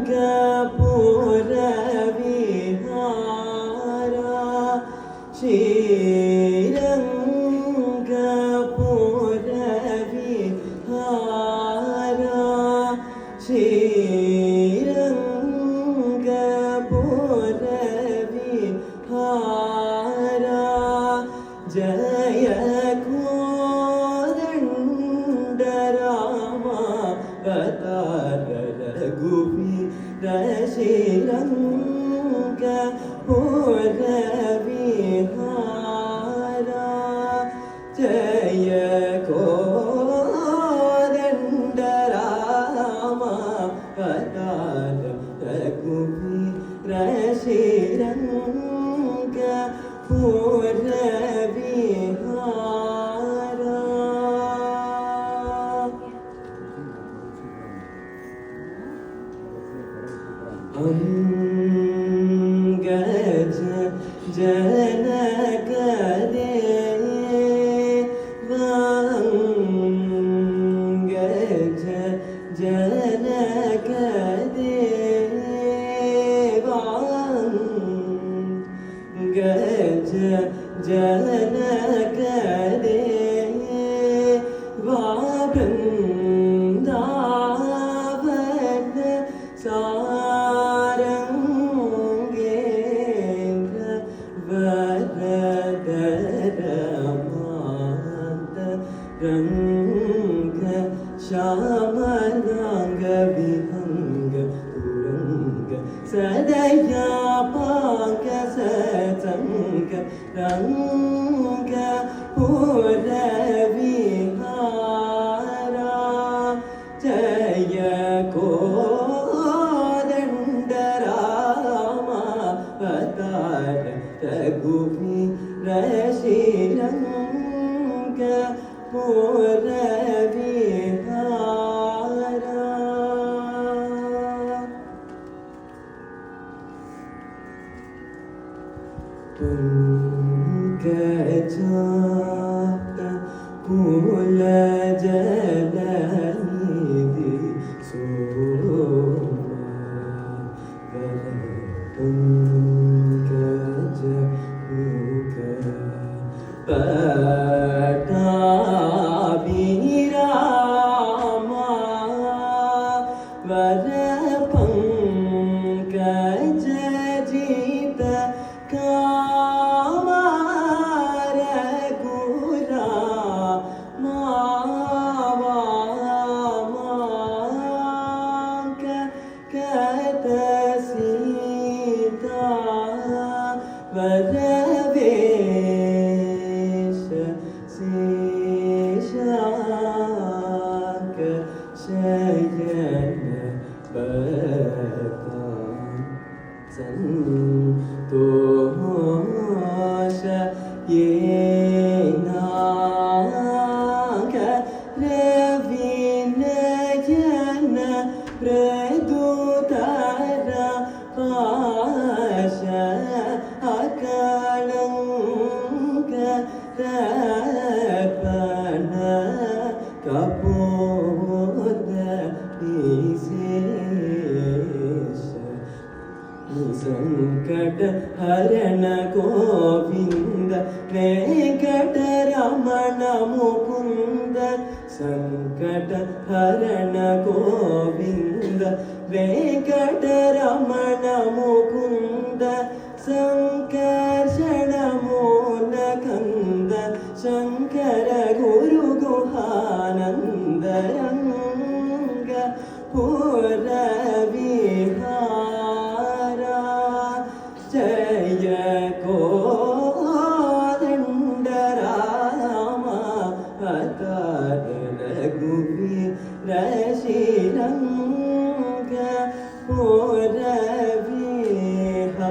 ರಂಗಪುರ ವಿಹಾರ ಶ್ರೀರಂಗಪುರ ವಿಹಾರ ಶ್ರೀರಂಗಪುರ ವಿಹಾರ ಜಯ ರಘುವೀರ ಶ್ರೀರಂಗಪುರ ವಿಹಾರ ಜಯ ಕೋದಂಡ ರಾಮ ಅವತಾರ ರಘುವೀರ ಶ್ರೀರಂಗಪುರ ವಿಹಾರ ಅಂಗಜ ಜನಕ ದೇವಾಂಗಜ ಜನಕ ದೇವಾಂಗಜ ಜನಕ ದೇವಾ ಬೃಂದಾವನ ಸಾರಂಗೇಂದ್ರ ವರದರ ಮಾತ ರಂಗ ಶ್ಯಾಮನಾಂಗ ವಿಹಂಗ ತುರಂಗ ಸದಯಾ ಪಾಂಗ ಸತ್ಸಂಗ ರಂಗ ಪುರ ವಿಹಾರ ಜಯ ಕೋದಂಡ ರಾಮ ಅವತಾರ ರಘುವೀರ ಶ್ರೀರಂಗಪುರ ವಿಹಾರ ತುಂಗಜಾತ ಕುಲ ಜಲನಿಧಿ ತುಂಗಜ ಮುಖ ಪಟಾಭಿರಾಮ ವರ ಪಂಕಜ ಜಿತ ಕಾಮ ರಘುರಾಮ ಕತ ಸೀತಾ ವರವೇಶ ಶೇಷಾಕ ಶಯನ ಬಕ ಸಂತೋಷ ಏನಾಗ ರವಿನಯನ ಪ್ರದುತರ ಪಾಶ ಅಕಳಂಕ ತರ್ಪಣ ಕಪೋದ ವಿಶೇಷ ಸಂಕಟ ಹರಣ ಗೋವಿಂದ ವೆಂಕಟರಮಣ ಮುಕುಂದ ಸಂಕಟ ಹರಣ ಗೋವಿಂದ ವೆಂಕಟರಮಣ ಮುಕುಂದ ಸಂಕರ್ಷಣ ಮೂಲ ಕಂದ ಶಂಕರ ಗುರು ಗುಹಾನಂದ ರಂಗ ಪುರ ವಿಹಾರ ಜಯ ಕೋದಂಡ ರಾಮ ಅವತಾರ ರಘುವೀರ ಶ್ರೀರಂಗಪುರ ವಿಹಾರ